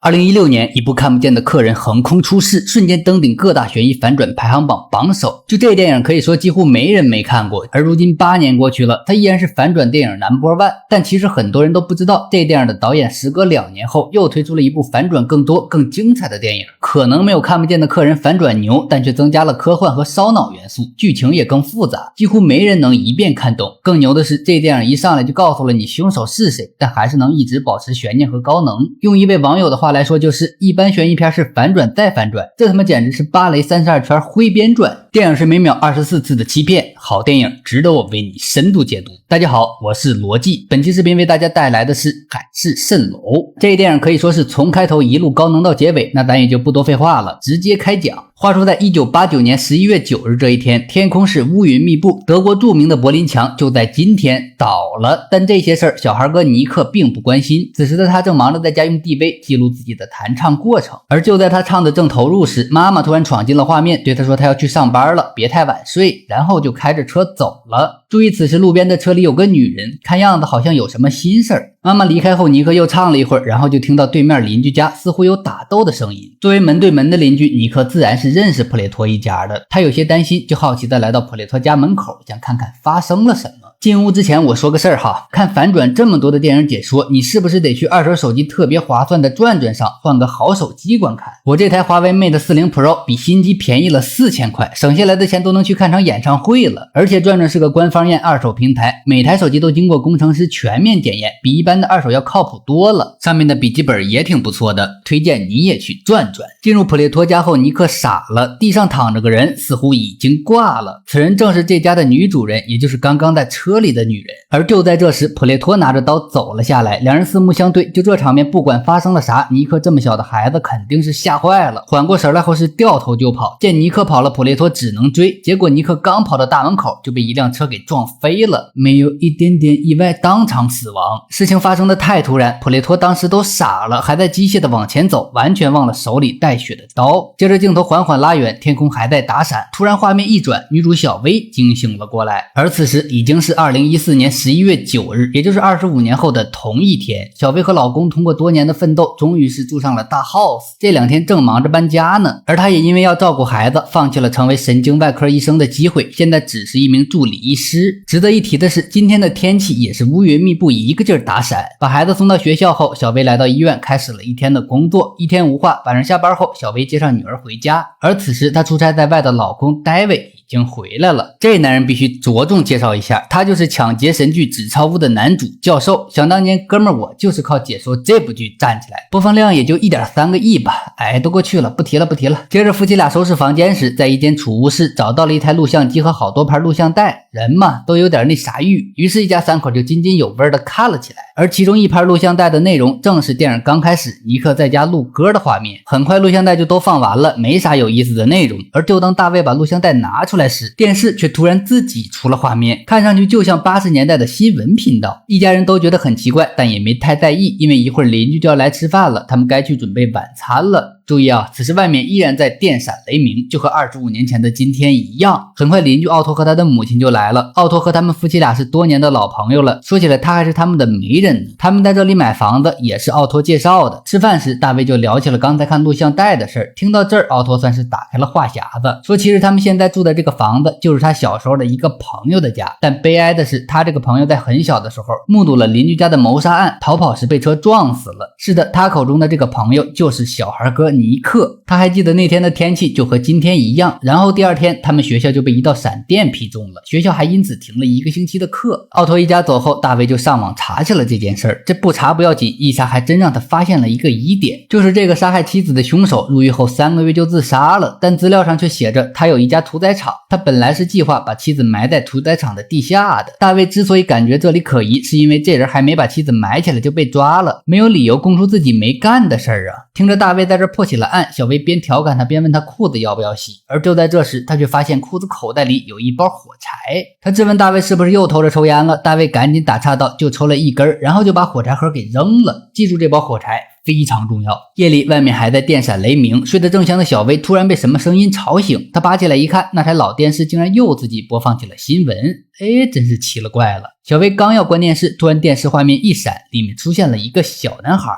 2016年，一部看不见的客人横空出世，瞬间登顶各大悬疑反转排行榜榜首。就这电影可以说几乎没人没看过，而如今8年过去了，它依然是反转电影No.1。但其实很多人都不知道，这电影的导演时隔2年后又推出了一部反转更多、更精彩的电影。可能没有看不见的客人反转牛，但却增加了科幻和烧脑元素，剧情也更复杂，几乎没人能一遍看懂。更牛的是，这电影一上来就告诉了你凶手是谁，但还是能一直保持悬念和高能。用一位网友的话来说，就是一般悬疑片是反转再反转，这他妈简直是芭蕾32圈挥鞭转。电影是每秒24次的欺骗，好电影值得我为你深度解读。大家好，我是罗辑，本期视频为大家带来的是海市蜃楼。这电影可以说是从开头一路高能到结尾，那咱也就不多废话了，直接开讲。话说在1989年11月9日这一天，天空是乌云密布，德国著名的柏林墙就在今天倒了。但这些事儿小孩哥尼克并不关心，此时的他正忙着在家用 DV 记录自己的弹唱过程。而就在他唱的正投入时，妈妈突然闯进了画面，对他说他要去上班了，别太晚睡，然后就开着车走了。注意此时路边的车里有个女人，看样子好像有什么心事儿。妈妈离开后，尼克又唱了一会儿，然后就听到对面邻居家似乎有打斗的声音。作为门对门的邻居，尼克自然是认识普列托一家的，他有些担心，就好奇地来到普列托家门口，想看看发生了什么。进屋之前我说个事儿哈，看反转这么多的电影解说，你是不是得去二手手机特别划算的转转上换个好手机观看？我这台华为 Mate 40 Pro 比新机便宜了4000块，省下来的钱都能去看场演唱会了。而且转转是个官方验二手平台，每台手机都经过工程师全面检验，比一般的二手要靠谱多了。上面的笔记本也挺不错的，推荐你也去转转。进入普列托家后，尼克傻了，地上躺着个人，似乎已经挂了。此人正是这家的女主人，也就是刚刚在车里的女人。而就在这时，普列托拿着刀走了下来，两人四目相对。就这场面，不管发生了啥，尼克这么小的孩子肯定是吓坏了。缓过神来后是掉头就跑，见尼克跑了，普列托只能追。结果尼克刚跑到大门口，就被一辆车给撞飞了，没有一点点意外，当场死亡。事情发生的太突然，普列托当时都傻了，还在机械的往前走，完全忘了手里带血的刀。接着镜头缓缓拉远，天空还在打闪，突然画面一转，女主小薇惊醒了过来。而此时已经是2014年11月9日，也就是25年后的同一天。小薇和老公通过多年的奋斗，终于是住上了大 house， 这2天正忙着搬家呢。而她也因为要照顾孩子，放弃了成为神经外科医生的机会，现在只是一名助理医师。值得一提的是，今天的天气也是乌云密布，一个劲儿打闪。把孩子送到学校后，小薇来到医院，开始了一天的工作。一天无话，晚上下班后，小薇接上女儿回家。而此时她出差在外的老公戴维已经回来了。这男人必须着重介绍一下，他就是抢劫神剧《纸钞屋》的男主教授。想当年哥们儿我就是靠解说这部剧站起来，播放量也就 1.3 个亿吧，都过去了，不提了。接着夫妻俩收拾房间时，在一间储物室找到了一台录像机和好多盘录像带，人嘛都有点那啥欲，于是一家3口就津津有味的看了起来。而其中一盘录像带的内容正是电影刚开始尼克在家录歌的画面。很快录像带就都放完了，没啥有意思的内容。而就当大卫把录像带拿出来时，电视却突然自己出了画面，看上去就像80年代的新闻频道。一家人都觉得很奇怪，但也没太在意，因为一会儿邻居就要来吃饭了，他们该去准备晚餐了。注意啊，此时外面依然在电闪雷鸣，就和25年前的今天一样。很快邻居奥托和他的母亲就来了。奥托和他们夫妻俩是多年的老朋友了，说起来他还是他们的媒人呢。他们在这里买房子也是奥托介绍的。吃饭时大卫就聊起了刚才看录像带的事儿。听到这儿，奥托算是打开了话匣子，说其实他们现在住的这个房子就是他小时候的一个朋友的家，但悲哀的是他这个朋友在很小的时候目睹了邻居家的谋杀案，逃跑时被车撞死了。是的，他口中的这个朋友就是小孩哥尼克。他还记得那天的天气就和今天一样，然后第2天他们学校就被一道闪电劈中了，学校还因此停了1个星期的课。奥托一家走后，大卫就上网查起了这件事儿。这不查不要紧，一查还真让他发现了一个疑点，就是这个杀害妻子的凶手入狱后3个月就自杀了，但资料上却写着他有一家屠宰场，他本来是计划把妻子埋在屠宰场的地下的。大卫之所以感觉这里可疑，是因为这人还没把妻子埋起来就被抓了，没有理由供出自己没干的事儿啊。听着大卫在这破起了案，小薇边调侃他边问他裤子要不要洗。而就在这时，他却发现裤子口袋里有一包火柴。他质问大卫是不是又偷着抽烟了，大卫赶紧打岔道就抽了1根，然后就把火柴盒给扔了。记住这包火柴非常重要。夜里外面还在电闪雷鸣，睡得正香的小薇突然被什么声音吵醒，她拔起来一看，那台老电视竟然又自己播放起了新闻。真是奇了怪了。小薇刚要关电视，突然电视画面一闪，里面出现了一个小男孩。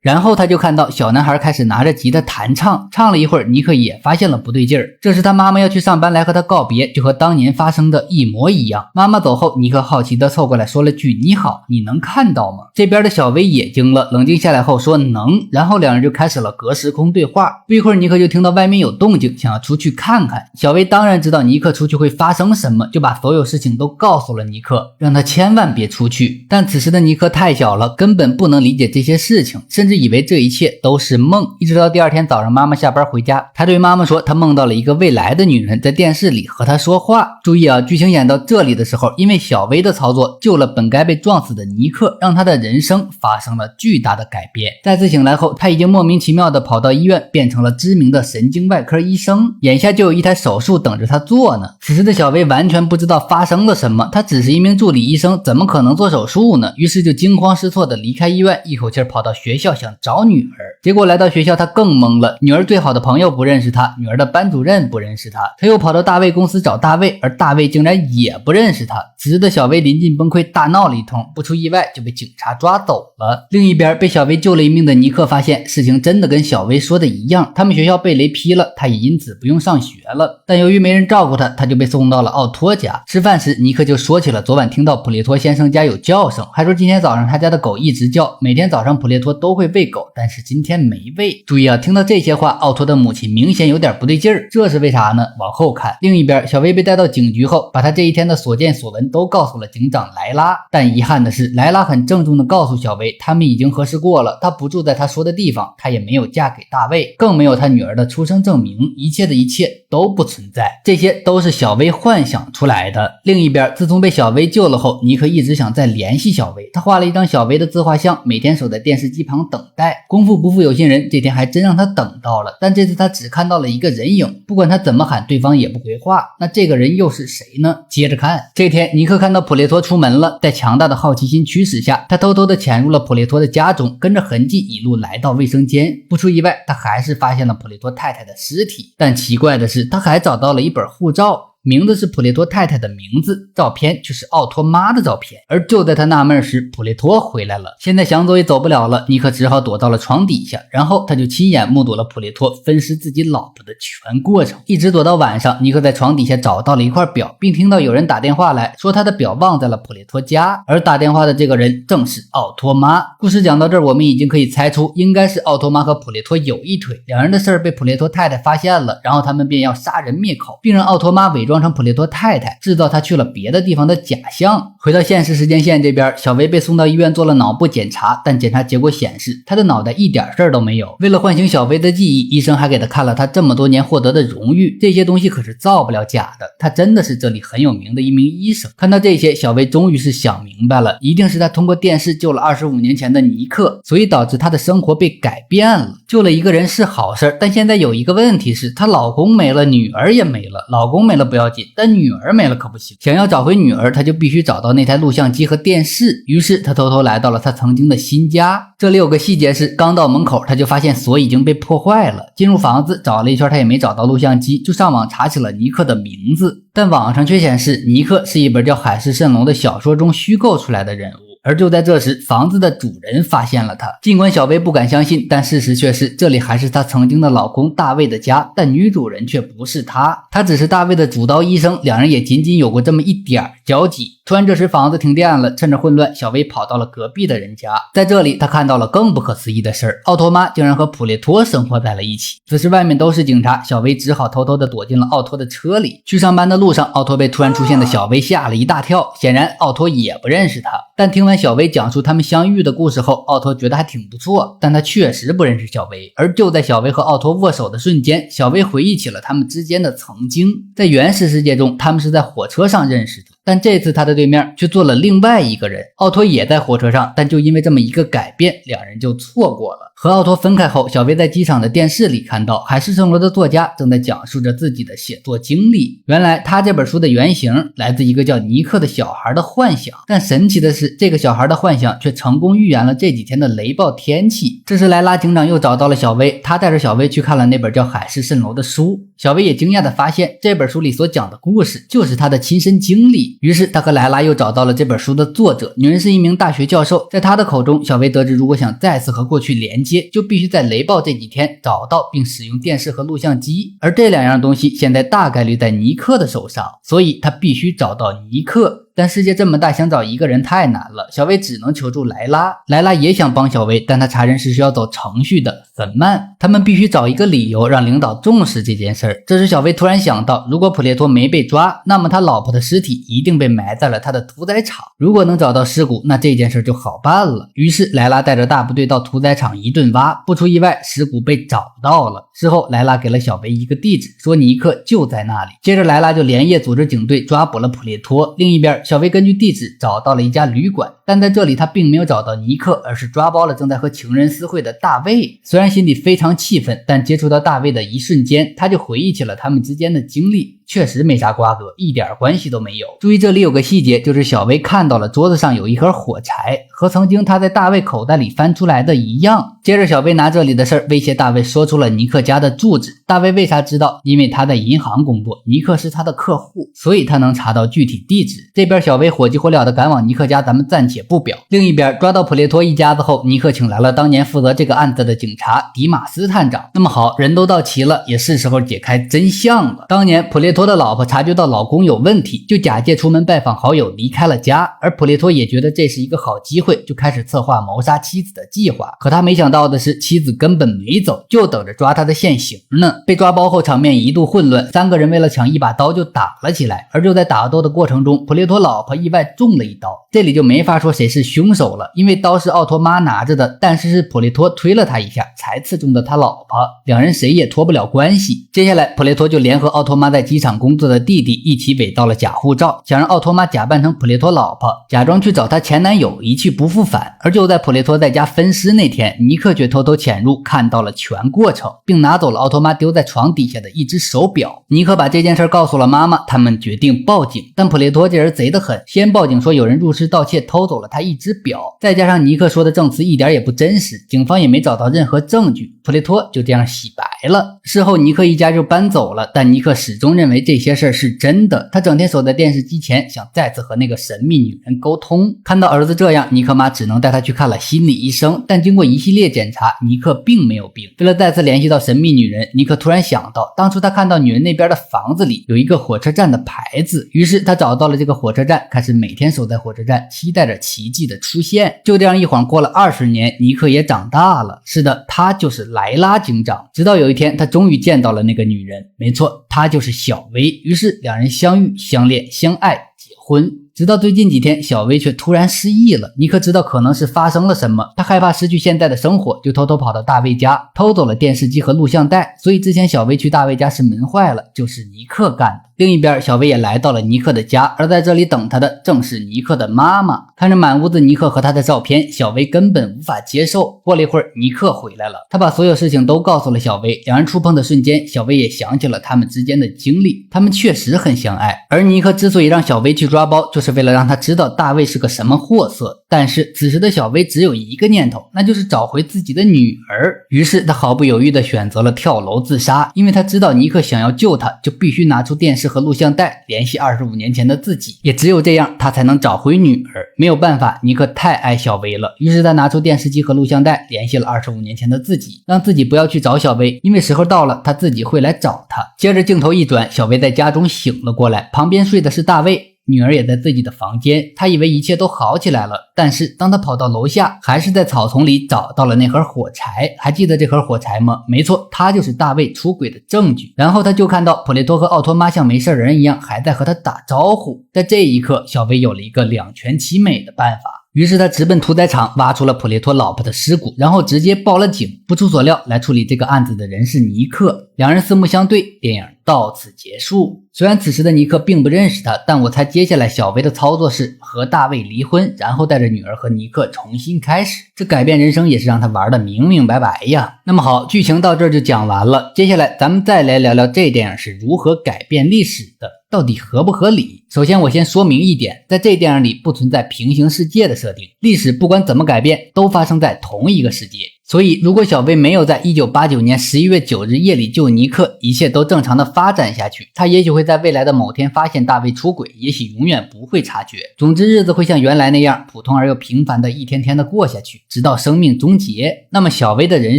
然后他就看到小男孩开始拿着吉他弹唱，唱了一会儿，尼克也发现了不对劲儿。这时他妈妈要去上班来和他告别，就和当年发生的一模一样。妈妈走后，尼克好奇地凑过来说了句你好，你能看到吗？这边的小薇也惊了，冷静下来后说能，然后两人就开始了隔时空对话。不一会儿，尼克就听到外面有动静，想要出去看看。小薇当然知道尼克出去会发生什么，就把所有事情都告诉了尼克，让他千万别出去。但此时的尼克太小了，根本不能理解这些事情，甚至以为这一切都是梦。一直到第二天早上，妈妈下班回家，他对妈妈说他梦到了一个未来的女人在电视里和他说话。注意啊，剧情演到这里的时候，因为小薇的操作救了本该被撞死的尼克，让他的人生发生了巨大的改变。再次醒来后，他已经莫名其妙地跑到医院，变成了知名的神经外科医生，眼下就有一台手术等着他做呢。此时的小薇完全不知道发生了什么，她只是一名助理医生，怎么可能做手术呢？于是就惊慌失措地离开医院，一口气跑到学校想找女儿。结果来到学校，他更懵了，女儿最好的朋友不认识他，女儿的班主任不认识他，他又跑到大卫公司找大卫，而大卫竟然也不认识他。此时的小薇临近崩溃，大闹了一通，不出意外就被警察抓走了。另一边被小薇救了一命的尼克发现事情真的跟小薇说的一样，他们学校被雷劈了，他也因此不用上学了。但由于没人照顾他，他就被送到了奥托家。吃饭时，尼克就说起了昨晚听到普列托先生家有叫声，还说今天早上他家的狗一直叫，每天早上普列托都会喂狗，但是今天没喂。注意啊，听到这些话，奥托的母亲明显有点不对劲儿，这是为啥呢？往后看。另一边，小薇被带到警局后，把他这一天的所见所闻都告诉了警长莱拉。但遗憾的是，莱拉很郑重地告诉小薇，他们已经核实过了，她不住在他说的地方，她也没有嫁给大卫，更没有他女儿的出生证明，一切的一切都不存在，这些都是小薇幻想出来的。另一边，自从被小薇救了后，尼克一直想再联系小薇，他画了一张小薇的自画像，每天守在电视机旁等待。功夫不负有心人，这天还真让他等到了，但这次他只看到了一个人影，不管他怎么喊，对方也不回话。那这个人又是谁呢？接着看。这天，尼克看到普列托出门了，在强大的好奇心驱使下，他偷偷地潜入了普列托的家中，跟着痕迹一路来到卫生间。不出意外，他还是发现了普列托太太的尸体，但奇怪的是，他还找到了一本护照，名字是普列托太太的名字，照片却是奥托妈的照片。而就在他纳闷时，普列托回来了，现在想走也走不了了，尼克只好躲到了床底下，然后他就亲眼目睹了普列托分尸自己老婆的全过程。一直躲到晚上，尼克在床底下找到了一块表，并听到有人打电话来说他的表忘在了普列托家，而打电话的这个人正是奥托妈。故事讲到这儿，我们已经可以猜出，应该是奥托妈和普列托有一腿，两人的事儿被普列托太太发现了，然后他们便要杀人灭口，并让奥托妈伪装成普列托太太，制造他去了别的地方的假象。回到现实时间线这边，小薇被送到医院做了脑部检查，但检查结果显示他的脑袋一点事儿都没有。为了唤醒小薇的记忆，医生还给他看了他这么多年获得的荣誉，这些东西可是造不了假的，他真的是这里很有名的一名医生。看到这些，小薇终于是想明白了，一定是他通过电视救了25年前的尼克，所以导致他的生活被改变了。救了一个人是好事，但现在有一个问题是，她老公没了，女儿也没了。老公没了不要紧，但女儿没了可不行。想要找回女儿，她就必须找到那台录像机和电视。于是她偷偷来到了她曾经的新家。这里有个细节是，刚到门口，她就发现锁已经被破坏了。进入房子找了一圈，她也没找到录像机，就上网查起了尼克的名字。但网上却显示，尼克是一本叫《海市蜃楼》的小说中虚构出来的人物。而就在这时，房子的主人发现了他。尽管小薇不敢相信，但事实却是这里还是她曾经的老公大卫的家，但女主人却不是她，她只是大卫的主刀医生，两人也仅仅有过这么一点交集。突然这时房子停电了，趁着混乱，小薇跑到了隔壁的人家。在这里她看到了更不可思议的事儿，奥托妈竟然和普列托生活在了一起。此时外面都是警察，小薇只好偷偷地躲进了奥托的车里。去上班的路上，奥托被突然出现的小薇吓了一大跳，显然奥托也不认识他。但听完小薇讲述他们相遇的故事后，奥托觉得还挺不错，但他确实不认识小薇。而就在小薇和奥托握手的瞬间，小薇回忆起了他们之间的曾经。在原始世界中，他们是在火车上认识的，但这次他的对面却坐了另外一个人。奥托也在火车上，但就因为这么一个改变，两人就错过了。和奥托分开后，小薇在机场的电视里看到《海市蜃楼》的作家正在讲述着自己的写作经历。原来他这本书的原型来自一个叫尼克的小孩的幻想，但神奇的是，这个小孩的幻想却成功预言了这几天的雷暴天气。这时莱拉警长又找到了小薇，他带着小薇去看了那本叫《海市蜃楼》的书。小薇也惊讶地发现，这本书里所讲的故事就是他的亲身经历。于是他和莱拉又找到了这本书的作者，女人是一名大学教授。在他的口中，小薇得知如果想再次和过去连接，就必须在雷暴这几天找到并使用电视和录像机，而这两样东西现在大概率在尼克的手上，所以他必须找到尼克。但世界这么大，想找一个人太难了，小薇只能求助莱拉。莱拉也想帮小薇，但她查人是需要走程序的，很慢。他们必须找一个理由让领导重视这件事儿。这时小薇突然想到，如果普列托没被抓，那么他老婆的尸体一定被埋在了他的屠宰场。如果能找到尸骨，那这件事就好办了。于是莱拉带着大部队到屠宰场一顿挖，不出意外，尸骨被找到了。事后莱拉给了小薇一个地址，说尼克就在那里。接着莱拉就连夜组织警队抓捕了普列托。另一边，小薇根据地址找到了一家旅馆，但在这里他并没有找到尼克，而是抓包了正在和情人私会的大卫。虽然心里非常气愤，但接触到大卫的一瞬间，他就回忆起了他们之间的经历，确实没啥瓜葛，一点关系都没有。注意这里有个细节，就是小薇看到了桌子上有一盒火柴，和曾经他在大卫口袋里翻出来的一样。接着小薇拿这里的事儿威胁大卫说出了尼克家的住址。大卫为啥知道？因为他在银行工作，尼克是他的客户，所以他能查到具体地址。这边小薇火急火燎的赶往尼克家，咱们暂且不表。另一边抓到普列托一家子后，尼克请来了当年负责这个案子的警察迪马斯探长。那么好，人都到齐了，也是时候解开真相了。当年普列托的老婆察觉到老公有问题，就假借出门拜访好友离开了家，而普列托也觉得这是一个好机会，就开始策划谋杀妻子的计划。可他没想到的是，妻子根本没走，就等着抓他的现行呢。被抓包后场面一度混乱，三个人为了抢一把刀就打了起来。而就在打斗的过程中，普列托老婆意外中了一刀，这里就没法说谁是凶手了，因为刀是奥托妈拿着的，但是普列托推了他一下才刺中的他老婆，两人谁也脱不了关系。接下来普列托就联合奥托妈在机场工作的弟弟一起伪造了假护照，想让奥托妈假扮成普列托老婆，假装去找她前男友，一去不复返。而就在普列托在家分尸那天，尼克却偷偷潜入，看到了全过程，并拿走了奥托妈丢在床底下的一只手表。尼克把这件事告诉了妈妈，他们决定报警，但普列托这人贼得很，先报警说有人入室盗窃偷走了他一只表，再加上尼克说的证词一点也不真实，警方也没找到任何证据，普列托就这样洗白了。事后尼克一家就搬走了，但尼克始终认为这些事儿是真的，他整天守在电视机前，想再次和那个神秘女人沟通。看到儿子这样，尼克妈只能带他去看了心理医生，但经过一系列检查，尼克并没有病。为了再次联系到神秘女人，尼克突然想到，当初他看到女人那边的房子里有一个火车站的牌子，于是他找到了这个火车站，开始每天守在火车站，期待着奇迹的出现。就这样一晃过了20年，尼克也长大了。是的，他就是莱拉警长。直到有一天，他终于见到了那个女人，没错，她就是小薇。于是两人相遇、相恋、相爱、结婚。直到最近几天，小薇却突然失忆了。尼克知道可能是发生了什么，他害怕失去现在的生活，就偷偷跑到大卫家，偷走了电视机和录像带。所以之前小薇去大卫家是门坏了，就是尼克干的。另一边，小薇也来到了尼克的家，而在这里等他的正是尼克的妈妈。看着满屋子尼克和他的照片，小薇根本无法接受。过了一会儿，尼克回来了，他把所有事情都告诉了小薇。两人触碰的瞬间，小薇也想起了他们之间的经历，他们确实很相爱。而尼克之所以让小薇去抓包，就是为了让他知道大卫是个什么货色。但是此时的小薇只有一个念头，那就是找回自己的女儿。于是他毫不犹豫地选择了跳楼自杀，因为他知道尼克想要救他，就必须拿出电视和录像带联系25年前的自己，也只有这样他才能找回女儿。没有办法，尼克太爱小薇了，于是他拿出电视机和录像带联系了25年前的自己，让自己不要去找小薇，因为时候到了他自己会来找他。接着镜头一转，小薇在家中醒了过来，旁边睡的是大卫，女儿也在自己的房间。他以为一切都好起来了，但是当他跑到楼下，还是在草丛里找到了那盒火柴。还记得这盒火柴吗？没错，它就是大卫出轨的证据。然后他就看到普列托和奥托妈像没事人一样，还在和他打招呼。在这一刻，小薇有了一个两全其美的办法。于是他直奔屠宰场，挖出了普列托老婆的尸骨，然后直接报了警。不出所料，来处理这个案子的人是尼克。两人四目相对，电影到此结束。虽然此时的尼克并不认识他，但我猜接下来小薇的操作是和大卫离婚，然后带着女儿和尼克重新开始。这改变人生也是让他玩的明明白白呀。那么好，剧情到这儿就讲完了。接下来咱们再来聊聊这电影是如何改变历史的，到底合不合理。首先我先说明一点，在这电影里不存在平行世界的设定，历史不管怎么改变都发生在同一个世界。所以如果小薇没有在1989年11月9日夜里救尼克，一切都正常的发展下去，她也许会在未来的某天发现大卫出轨，也许永远不会察觉。总之日子会像原来那样普通而又平凡的一天天的过下去，直到生命终结。那么小薇的人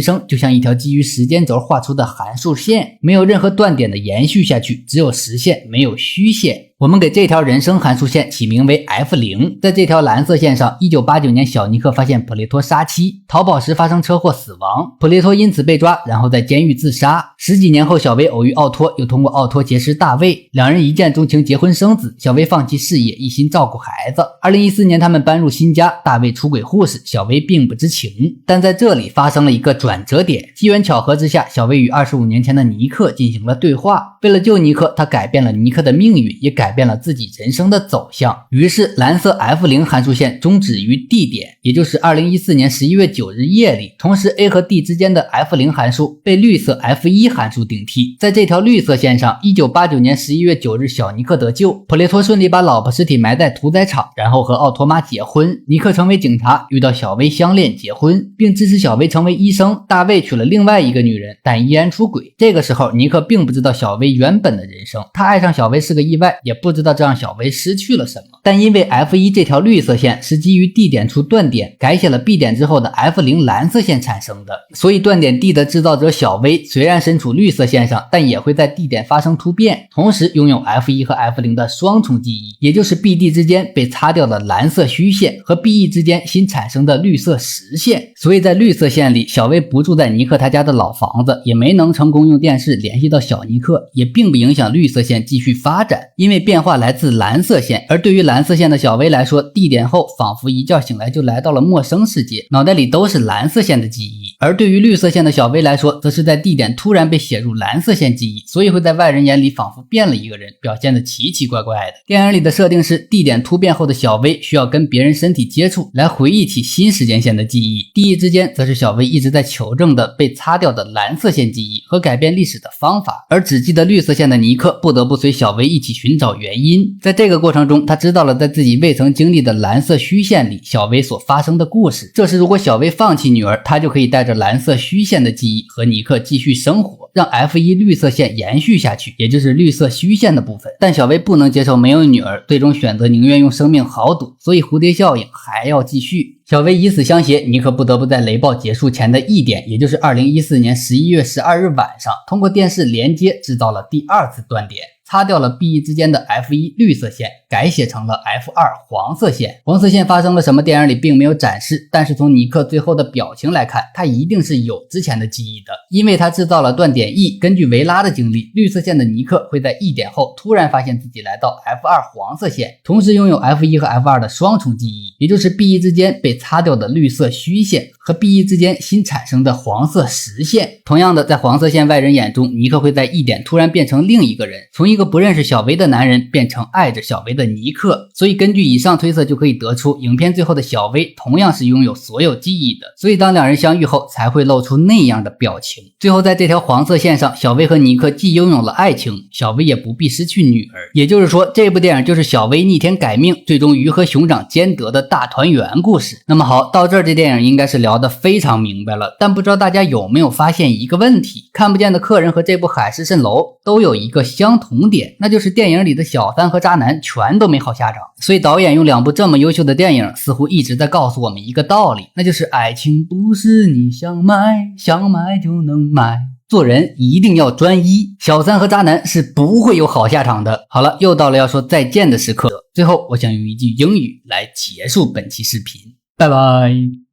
生就像一条基于时间轴画出的函数线，没有任何断点的延续下去，只有实线没有虚线。我们给这条人生函数线起名为 F0。 在这条蓝色线上，1989年小尼克发现普雷托杀妻，逃跑时发生车祸死亡，普雷托因此被抓，然后在监狱自杀。10几年后，小薇偶遇奥托，又通过奥托结识大卫，两人一见钟情，结婚生子。小薇放弃事业，一心照顾孩子。2014年他们搬入新家，大卫出轨护士，小薇并不知情。但在这里发生了一个转折点，机缘巧合之下，小薇与25年前的尼克进行了对话。为了救尼克，他改变了尼克的命运，也改变了自己人生的走向。于是蓝色 F0 函数线终止于 D 点，也就是2014年11月9日夜里。同时 A 和 D 之间的 F0 函数被绿色 F1 函数顶替。在这条绿色线上，1989年11月9日小尼克得救，普雷托顺利把老婆尸体埋在屠宰场，然后和奥托妈结婚。尼克成为警察，遇到小薇相恋结婚，并支持小薇成为医生。大卫娶了另外一个女人，但依然出轨。这个时候尼克并不知道小薇原本的人生，他爱上小薇是个意外，也不知道这让小薇失去了什么。但因为 F1 这条绿色线是基于 D 点处断点改写了 B 点之后的 F0 蓝色线产生的，所以断点 D 的制造者小薇虽然身处绿色线上，但也会在 D 点发生突变，同时拥有 F1 和 F0 的双重记忆，也就是 BD 之间被擦掉的蓝色虚线和 BE 之间新产生的绿色实线。所以在绿色线里，小薇不住在尼克他家的老房子，也没能成功用电视联系到小尼克，也并不影响绿色线继续发展，因为变化来自蓝色线。而对于蓝色线的小薇来说，D 点后仿佛一觉醒来就来到了陌生世界，脑袋里都是蓝色线的记忆。而对于绿色线的小薇来说，则是在 D 点突然被写入蓝色线记忆，所以会在外人眼里仿佛变了一个人，表现得奇奇怪怪的。电影里的设定是 D 点突变后的小薇需要跟别人身体接触来回忆起新时间线的记忆， D 之间则是小薇一直在求证的被擦掉的蓝色线记忆和改变历史的方法。而只记得绿色线的尼克不得不随小薇一起寻找原因，在这个过程中他知道了在自己未曾经历的蓝色虚线里小薇所发生的故事。这时如果小薇放弃女儿，他就可以带着蓝色虚线的记忆和尼克继续生活，让 F1 绿色线延续下去，也就是绿色虚线的部分。但小薇不能接受没有女儿，最终选择宁愿用生命豪赌，所以蝴蝶效应还要继续。小薇以死相挟，尼克不得不在雷暴结束前的1点，也就是2014年11月12日晚上，通过电视连接制造了第二次断点，擦掉了 BE 之间的 F1 绿色线，改写成了 F2 黄色线。黄色线发生了什么电影里并没有展示，但是从尼克最后的表情来看，他一定是有之前的记忆的，因为他制造了断点 E。 根据维拉的经历，绿色线的尼克会在1点后突然发现自己来到 F2 黄色线，同时拥有 F1 和 F2 的双重记忆，也就是 BE 之间被擦掉的绿色虚线和 BE 之间新产生的黄色实线。同样的，在黄色线外人眼中，尼克会在1点突然变成另一个人，从一个不认识小薇的男人变成爱着小薇的尼克。所以根据以上推测就可以得出，影片最后的小薇同样是拥有所有记忆的，所以当两人相遇后才会露出那样的表情。最后在这条黄色线上，小薇和尼克既拥有了爱情，小薇也不必失去女儿，也就是说这部电影就是小薇逆天改命，最终鱼和熊掌兼得的大团圆故事。那么好，到这儿这电影应该是聊得非常明白了，但不知道大家有没有发现一个问题，看不见的客人和这部海市蜃楼都有一个相同点，那就是电影里的小三和渣男全都没好下场。所以导演用2部这么优秀的电影似乎一直在告诉我们一个道理，那就是爱情不是你想买就能买，做人一定要专一，小三和渣男是不会有好下场的。好了，又到了要说再见的时刻，最后我想用一句英语来结束本期视频，拜拜。